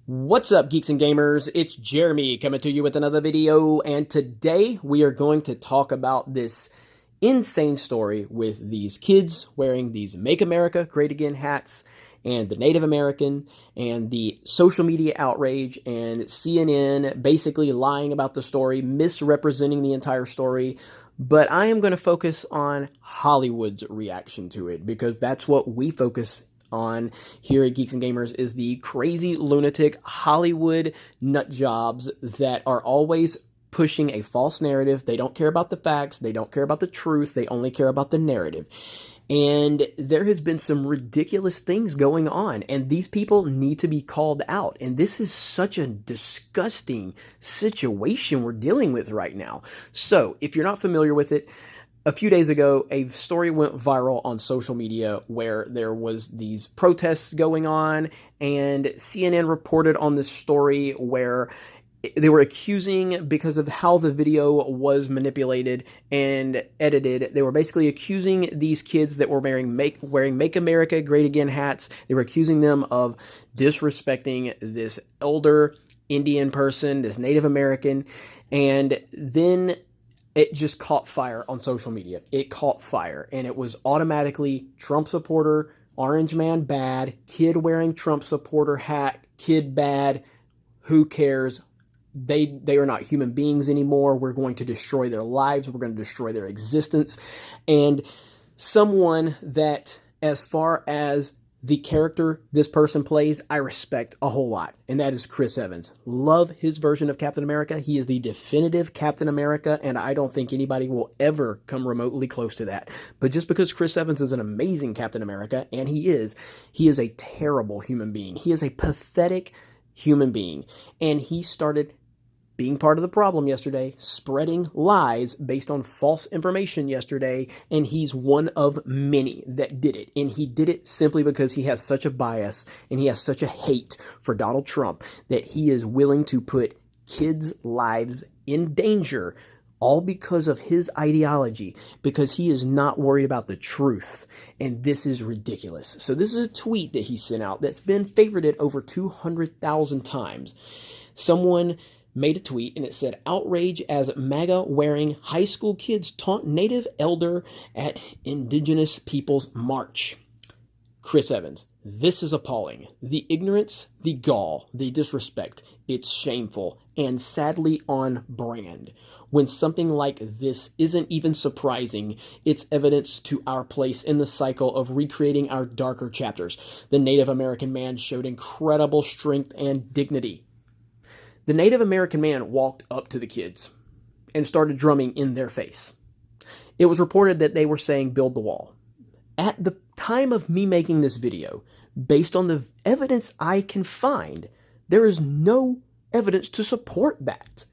What's up, geeks and gamers? It's Jeremy coming to you with another video, and today we are going to talk about this insane story with these kids wearing these Make America Great Again hats, and the Native American, and the social media outrage, and CNN basically lying about the story, misrepresenting the entire story. But I am going to focus on Hollywood's reaction to it, because that's what we focus on here at Geeks and Gamers, is the crazy lunatic Hollywood nut jobs that are always pushing a false narrative. They don't care about the facts, they don't care about the truth, they only care about the narrative. And there has been some ridiculous things going on, and these people need to be called out. And this is such a disgusting situation we're dealing with right now. So if you're not familiar with it, a few days ago, a story went viral on social media where there was these protests going on, and CNN reported on this story where they were accusing, because of how the video was manipulated and edited, they were basically accusing these kids that were wearing Make America Great Again hats. They were accusing them of disrespecting this elder Indian person, this Native American, and then it just caught fire on social media. It caught fire, and it was automatically Trump supporter, orange man bad, kid wearing Trump supporter hat, kid bad, who cares? They are not human beings anymore. We're going to destroy their lives. We're going to destroy their existence. And someone that, as far as the character this person plays, I respect a whole lot, and that is Chris Evans. Love his version of Captain America. He is the definitive Captain America, and I don't think anybody will ever come remotely close to that. But just because Chris Evans is an amazing Captain America, and he is a terrible human being. He is a pathetic human being, and he started being part of the problem yesterday, spreading lies based on false information yesterday, and he's one of many that did it. And he did it simply because he has such a bias and he has such a hate for Donald Trump that he is willing to put kids' lives in danger, all because of his ideology, because he is not worried about the truth. And this is ridiculous. So this is a tweet that he sent out that's been favorited over 200,000 times. Someone made a tweet, and it said, "Outrage as MAGA wearing high school kids taunt Native elder at Indigenous Peoples March." Chris Evans, this is appalling. The ignorance, the gall, the disrespect, it's shameful and sadly on brand. When something like this isn't even surprising, it's evidence to our place in the cycle of recreating our darker chapters. The Native American man showed incredible strength and dignity. The Native American man walked up to the kids and started drumming in their face. It was reported that they were saying, "Build the wall." At the time of me making this video, based on the evidence I can find, there is no evidence to support that.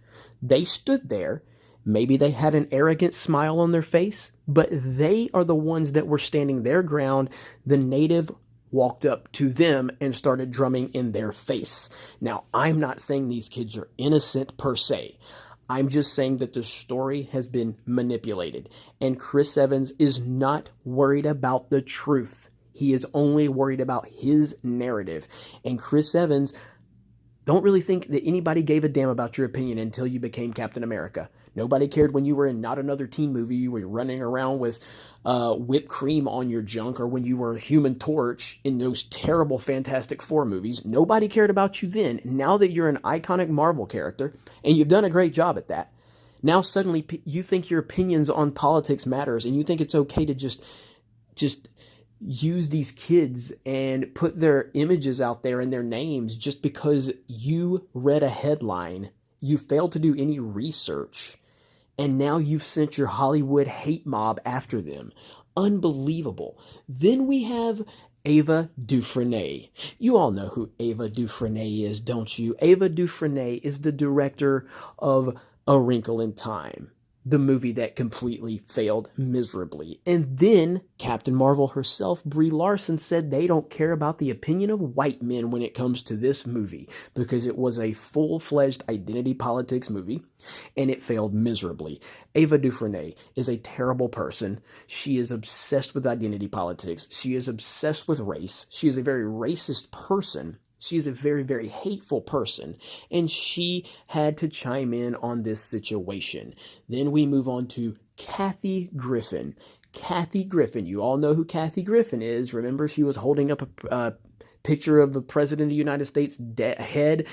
They stood there. Maybe they had an arrogant smile on their face, but they are the ones that were standing their ground. The Native walked up to them and started drumming in their face. Now, I'm not saying these kids are innocent per se. I'm just saying that the story has been manipulated, and Chris Evans is not worried about the truth. He is only worried about his narrative. And Chris Evans, don't really think that anybody gave a damn about your opinion until you became Captain America. Nobody cared when you were in Not Another Teen Movie, you were running around with whipped cream on your junk, or when you were Human Torch in those terrible Fantastic Four movies. Nobody cared about you then. Now that you're an iconic Marvel character, and you've done a great job at that, now suddenly you think your opinions on politics matters, and you think it's okay to just use these kids and put their images out there and their names just because you read a headline. You failed to do any research, and now you've sent your Hollywood hate mob after them. Unbelievable. Then we have Ava Duvernay. You all know who Ava Duvernay is, don't you? Ava Duvernay is the director of A Wrinkle in Time, the movie that completely failed miserably. And then Captain Marvel herself, Brie Larson, said they don't care about the opinion of white men when it comes to this movie, because it was a full-fledged identity politics movie, and it failed miserably. Ava Duvernay is a terrible person. She is obsessed with identity politics. She is obsessed with race. She is a very racist person. She is a very, very hateful person, and she had to chime in on this situation. Then we move on to Kathy Griffin. Kathy Griffin, you all know who Kathy Griffin is. Remember, she was holding up a picture of the president of the United States head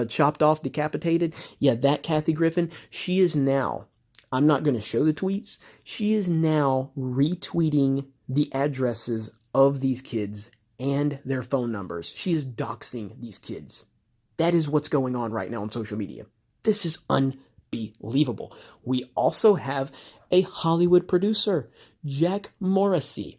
chopped off, decapitated. Yeah, that Kathy Griffin, she is now, I'm not going to show the tweets, she is now retweeting the addresses of these kids and their phone numbers. She is doxing these kids. That is what's going on right now on social media. This is unbelievable. We also have a Hollywood producer, Jack Morrissey.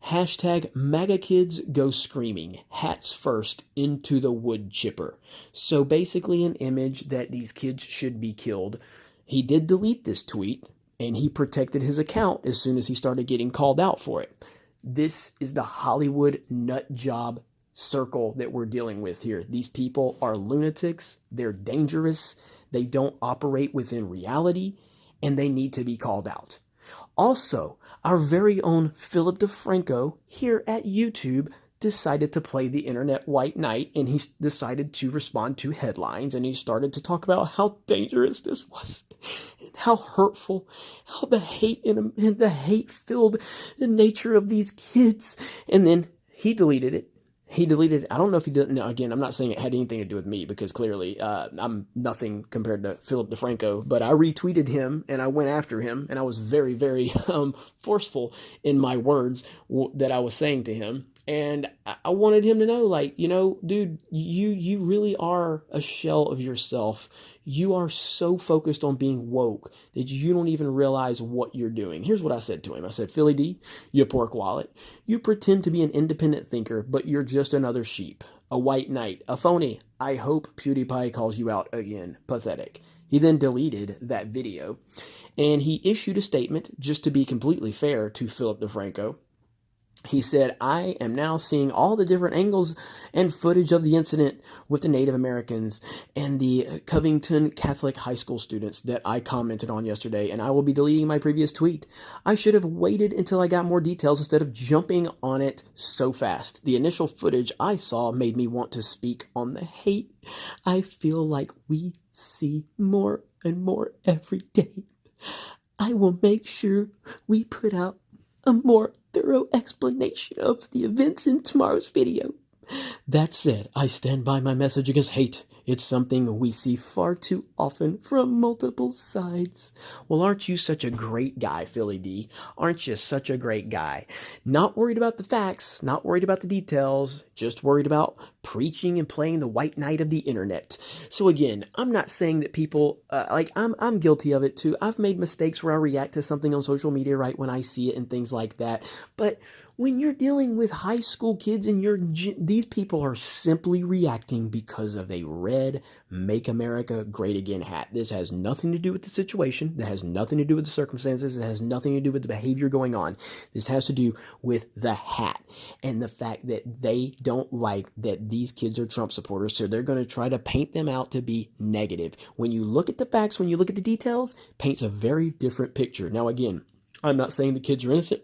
Hashtag MAGA kids go screaming, hats first into the wood chipper. So basically an image that these kids should be killed. He did delete this tweet, and he protected his account as soon as he started getting called out for it. This is the Hollywood nut job circle that we're dealing with here. These people are lunatics, they're dangerous, they don't operate within reality, and they need to be called out. Also, our very own Philip DeFranco here at YouTube decided to play the internet white knight, and he decided to respond to headlines, and he started to talk about how dangerous this was, and how hurtful, how the hate and the hate-filled nature of these kids. And then he deleted it. I don't know if he did. No, again, I'm not saying it had anything to do with me, because clearly I'm nothing compared to Philip DeFranco, but I retweeted him and I went after him, and I was very, very forceful in my words that I was saying to him. And I wanted him to know, like, you know, dude, you really are a shell of yourself. You are so focused on being woke that you don't even realize what you're doing. Here's what I said to him. I said, Philly D, you pork wallet. You pretend to be an independent thinker, but you're just another sheep, a white knight, a phony. I hope PewDiePie calls you out again. Pathetic. He then deleted that video, and he issued a statement, just to be completely fair to Philip DeFranco. He said, I am now seeing all the different angles and footage of the incident with the Native Americans and the Covington Catholic High School students that I commented on yesterday, and I will be deleting my previous tweet. I should have waited until I got more details instead of jumping on it so fast. The initial footage I saw made me want to speak on the hate. I feel like we see more and more every day. I will make sure we put out a more thorough explanation of the events in tomorrow's video. That said, I stand by my message against hate. It's something we see far too often from multiple sides. Well, aren't you such a great guy, Philly D? Aren't you such a great guy? Not worried about the facts, not worried about the details, just worried about preaching and playing the white knight of the internet. So again, I'm not saying that people, I'm guilty of it too. I've made mistakes where I react to something on social media right when I see it and things like that. But when you're dealing with high school kids and these people are simply reacting because of a red Make America Great Again hat. This has nothing to do with the situation. That has nothing to do with the circumstances. It has nothing to do with the behavior going on. This has to do with the hat and the fact that they don't like that these kids are Trump supporters, so they're going to try to paint them out to be negative. When you look at the facts, when you look at the details, paints a very different picture. Now, again, I'm not saying the kids are innocent.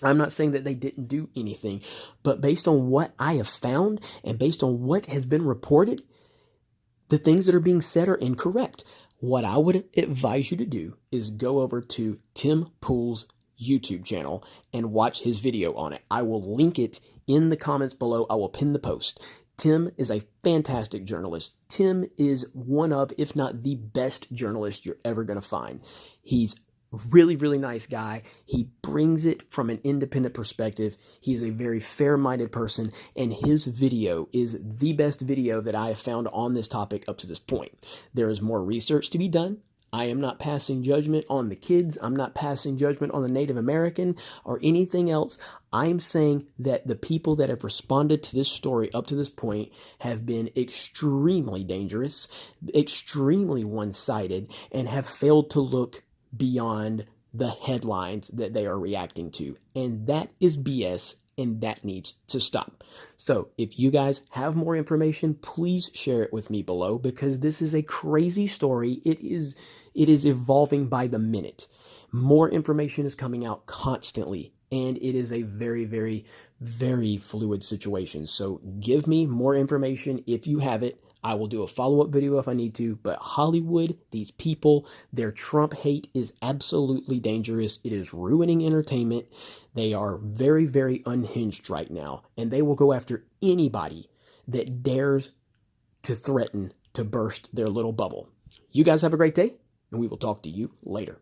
I'm not saying that they didn't do anything, but based on what I have found and based on what has been reported, the things that are being said are incorrect. What I would advise you to do is go over to Tim Pool's YouTube channel and watch his video on it. I will link it in the comments below. I will pin the post. Tim is a fantastic journalist. Tim is one of, if not the best journalist you're ever going to find. He's really, really nice guy. He brings it from an independent perspective. He is a very fair-minded person, and his video is the best video that I have found on this topic up to this point. There is more research to be done. I am not passing judgment on the kids. I'm not passing judgment on the Native American or anything else. I'm saying that the people that have responded to this story up to this point have been extremely dangerous, extremely one-sided, and have failed to look beyond the headlines that they are reacting to. And that is BS, and that needs to stop. So if you guys have more information, please share it with me below, because this is a crazy story. It is evolving by the minute. More information is coming out constantly, and it is a very, very very fluid situation. So give me more information if you have it. I will do a follow-up video if I need to. But Hollywood, these people, their Trump hate is absolutely dangerous. It is ruining entertainment. They are very, very unhinged right now. And they will go after anybody that dares to threaten to burst their little bubble. You guys have a great day, and we will talk to you later.